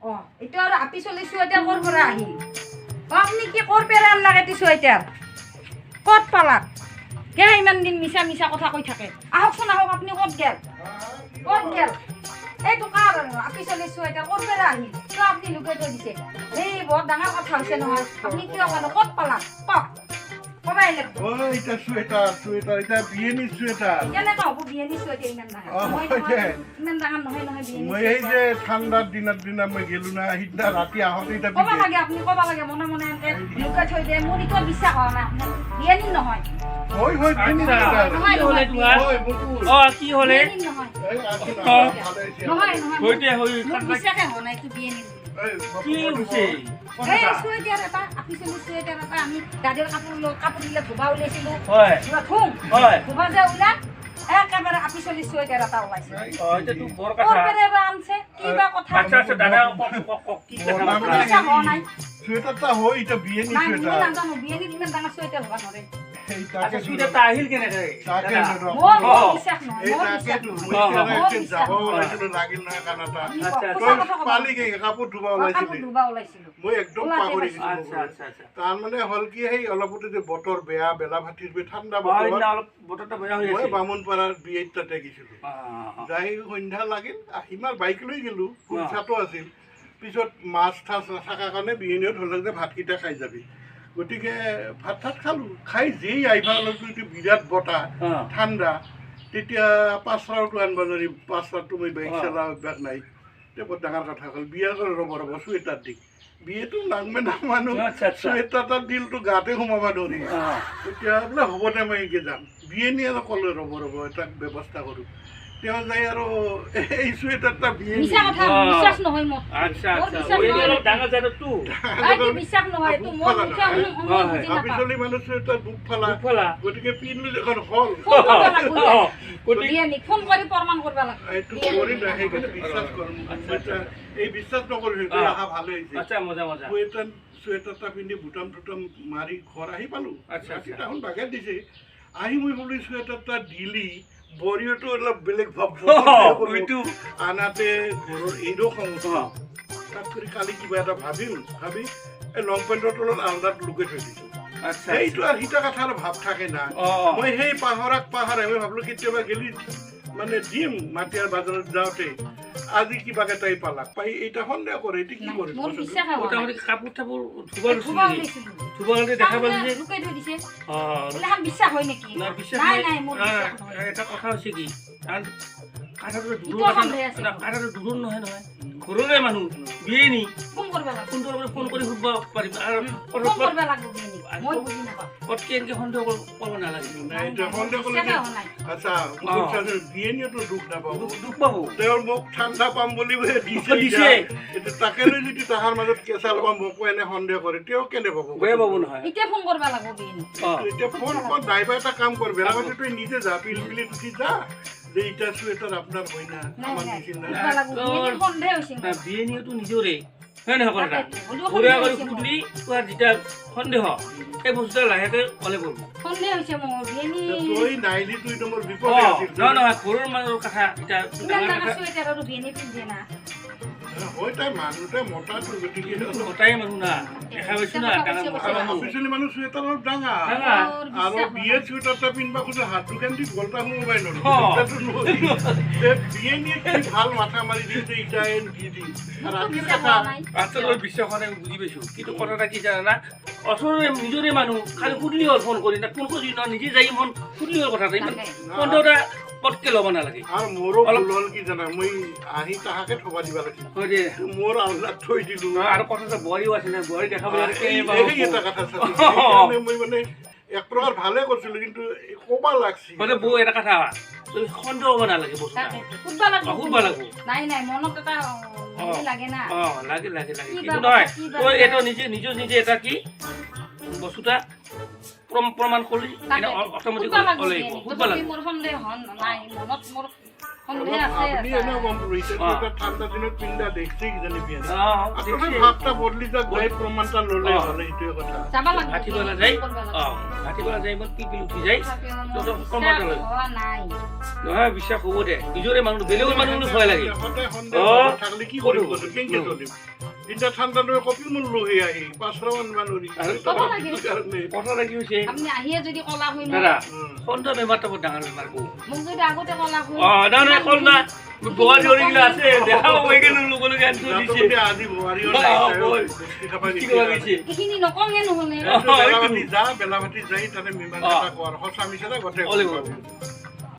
এইটো আৰু আপি চলিছো এতিয়া ক'ৰ পৰা আহিল আপুনি কি ক'ৰ পেৰা লাগে দিছো এতিয়া ক'ত পালাক কে ইমান দিন মিছা মিছা কথা কৈ থাকে আহকচোন আহক আপুনি ক'ত গেল এইটো কাৰ আপি চলিছো এতিয়া ক'ৰ পেৰা আহিল কিয় আপুনি লুকাই থৈ দিছে এই বৰ ডাঙৰ কথা হৈছে নহয় আপুনি কিয় ক'লে ক'ত পালাক কওক কবাই লাগিব এটা চুৱেটাৰ এটা বিয়েনি চুৱেটাৰ কেনেকৈ হ'ব বিয়েনি চুৱেটাৰ ইমান ডাঙৰ নহয় মই এই যে ঠাণ্ডাৰ দিনত মই গেলো না সিদিনা ৰাতি আহোঁতে এটা ক'ব লাগে আপুনি ক'ব লাগে মনে মনে এনেকে লুকাই থৈ দিয়ে মোৰ এইটো বিশ্বাস হোৱা নাই আপোনাৰ বিয়েনি নহয় হয় বিয়েনি চুৱেটাৰ কি হ'লে নহয় বিশ্বাসে হোৱা নাই এইটো বিয়েনি কি হৈছে এই চুৱেটাৰ এটা আপি চলি চুৱেটাৰ এটা আমি দাদীৰ কাপোৰ দিলে ধুবা ওলাইছিলোঁ হয় ধুবা যে ওলাই একেবাৰে আপি চলি চুৱেটাৰ এটা ওলাইছে এতিয়াতো বৰ ক'ৰ কথা পৰা বা আনছে কিবা কথা আচ্ছা দাদা কওক কি কথা বিশ্বাস হোৱা নাই চুৱেটাৰটা হয় এটা বিয়েনি নাই মই চুৱেটাৰ নাজানো বিয়েনিত ইমান ডাঙৰ চুৱেটাৰ হ'ব নোৱাৰে আচ্ছা চুইটাৰটা আহিল কেনেকৈ মোৰ বিশ্বাস নহয় মোৰ বিশ্বাস লাগিল নহয় কানাটা আচ্ছা পালি কাপোৰ ধুবা ওলাইছিলি ধুবা ওলাইছিলোঁ মই একদম পাহৰি আচ্ছা গৈছিলো তাৰমানে হ'ল কি সেই অলপতে যে বতৰ বেয়া বেলা ভাতিৰ ঠাণ্ডা সেইদিনা অলপ বতৰটা বেয়া হৈ মই আছে বামুণপাৰাৰ বিয়েত তাতে গৈছিলো যাই সন্ধ্যা লাগিল আহিমাৰ বাইক লৈ গেলো পইচাটো আছিল পিছত মাছ ঠাচ থকাৰ কাৰণে বিয়েনিও ধৰক যে ভাতকেইটা খাই যাবি গতিকে ভাত খালোঁ খাই যেই আহিবা অলপটো এইটো বিৰাট বতাহ ঠাণ্ডা তেতিয়া পাঁচৰাওটো আনিব নোৱাৰি পাঁচৰাটো মই বাইক চলা অভ্যাস নাই এতিয়া বৰ ডাঙৰ কথা হ'ল বিয়া ৰ'ব চুৱেটাৰ দি বিয়েটো নাংমে নামানো চুৱেটাৰ দিলটো গাতে সোমাব নোৱাৰি তেতিয়া বোলে হ'ব দে মই এনেকৈ যাম বিয়েনি আৰু ক'লৈ ৰ'ব এটা ব্যৱস্থা কৰোঁ তেওঁ যাই আৰু এই চুৱেটাৰটা বিয়েনি বিশ্বাস নহয় মোৰ আচ্ছা অলপ ডাঙৰ জাতটো বিশ্বাস নহয় এইটো মোৰ চলি মানুহ চুৱেটাৰ বুক ফালা গতিকে পিন্ধিলো এখন হ'ল ফোন কৰি প্ৰমাণ কৰিব লাগে এইটো কৰি নাই সেইকাৰণে বিশ্বাস কৰোঁ এই বিশ্বাস নকৰোঁ সেইটো অহা ভালে হৈছে আচ্ছা মজা চুৱেটাৰটা পিন্ধি বুটাম মাৰি ঘৰ আহি পালোঁ আচ্ছা তাহোন বাগেত দিছে আহি মই বোলো চুৱেটাৰটা দিলি বৰিওটো অলপ বেলেগ ভাৱ আনাতে ঘৰৰ এইটো খং তাত কৰি কালি কিবা এটা ভাবি এই লং পেণ্টৰ তলত আলদাত লুকাই থৈ দিছোঁ সেইটো আৰু সিটা কথাৰ ভাৱ থাকে না মই সেই পাহৰাই মই ভাবিলোঁ কেতিয়াবা গেলি মানে দিম মাটিয়াৰ বাজাৰত যাওঁতে আজি কিবাকে তাই পালাক পাই এইটা সন্দেহ কৰে এইটো কি কৰে মোটামুটি কাপোৰ চাপোৰ ধুব দেখা পালো যে বিশ্বাস হয় নেকি এটা কথা হৈছে কি কাঠাটো দূৰৰ নহয় ঘৰৰে মানুহ বিয়েনি ফোন কৰি সুধিব পাৰিম আৰু পটকে এনেকে সন্দেহ কৰিব নালাগে আচ্ছা বিয়েনিওতো দুখ নাপাব দুখ পাব তেওঁৰ মোক ঠাণ্ডা পাম বুলি দিছে তাকে লৈ যদি তাহাৰ মাজত কেঁচা ল'বা মোকো এনে সন্দেহ কৰে তেওঁ কেনে পাব বেয়া পাব নহয় এতিয়া ফোন কৰিব লাগিব এতিয়া ফোন ড্ৰাইভাৰ এটা কাম কৰ বেলা পাছত তই নিজে যা পিলপিলি উঠি যা যে ইটা চুৱেটাৰ আপোনাৰ হয় না আমাৰ নিচিনা বিয়েনিওতো নিজৰে হয় নহয় কথা ঘূৰা কৰি সুধলি তোৰ যেতিয়া সন্দেহ এই বস্তুটা লাহেকে ক'লে কৰিব তই নাইলি তুই তোমাৰ বিপদে আছিল নহয় ঘৰৰ মানুহৰ কথা এতিয়া হয় তাই মানুহতে মতাটো গতিকে মতাই মানুহ না দেখা পাইছো না ডাঙৰ মতা মানুহ অফিচিয়েলি মানুহ চুৱেটাৰ অলপ ডাঙৰ আৰু বিয়ে চুৱেটাৰটা পিন্ধিব খোজে হাত দুখান দি গলটা সোমাই বিয়ে নিয়ে কি ভাল মাথা মাৰি দিছে ইটাই দি আচলতে বিশ্বাস হোৱা নাই বুজি পাইছো কিন্তু কথা এটা কি জানা ওচৰৰে নিজৰে মানুহ খালি সুধলি হ'ল ফোন কৰি ফোন কৰি নিজে যাই মন সুধলি হ'ল কথা ইমান সন্দেহটা পটকে ল'ব নালাগে আৰু মোৰো ভুল হ'ল কি জানা মই আহি তাহাকে থবা দিব লাগিছিল মোৰ আল্লাহ থৈ দিলো আৰু কথা বোৱাৰীও আছে না বোৱাৰী দেখাবলৈ এটা কথা মই মানে এক প্ৰকাৰ ভালে কৰিছিলো কিন্তু ক'বা লাগছি মানে বৌ এটা কথা সন্দেহ হ'ব নালাগে বস্তু সুধবা লাগব লাগে কিন্তু নহয় তই এইটো নিজে এটা কি বস্তুটা প্ৰমাণ কৰি অট'মেটিক সুধবা লাগিব সন্দেহ আছে আপনি এনেও গম কৰিছে ঠাণ্ডা দিনত পিন্ধা দেখছি কিজানি বিয়া আচলতে দেখছি ভাৱটা বদলি যাক গৈ প্ৰমাণটা ল'লে হ'লে সেইটোৱে কথা যাব লাগিব ভাটিবেলা যাই ভাটিবেলা যাই মই পিপিল উঠি যাই প্ৰমাণ লয় হোৱা নাই নহয় বিশ্বাস হ'ব দে নিজৰে মানুহ বেলেগৰ মানুহ ভয় লাগে সদায় সন্দেহ থাকিলে কি কৰিব কেনেকে চলিম এতিয়া ঠাণ্ডা লৈ কপি মূল লৈ আহি 500 মান মানুহ কথা লাগি হৈছে আপুনি আহিয়ে যদি কলা হৈ দাদা সন্ধ্যা বেমাৰটা বৰ ডাঙৰ বেমাৰ কো মোক যদি আগতে কলা হৈ নাই কল না বগা জৰিগিলা আছে দেখাব কেনে লোকলৈকে আনি থৈ দিছে আজি বোৱাৰী এইখিনি নকওঁহে নহ'লে বেলাভাতি যাই তাতে মিমান এটা কোৱাৰ সঁচা মিছা গোটেই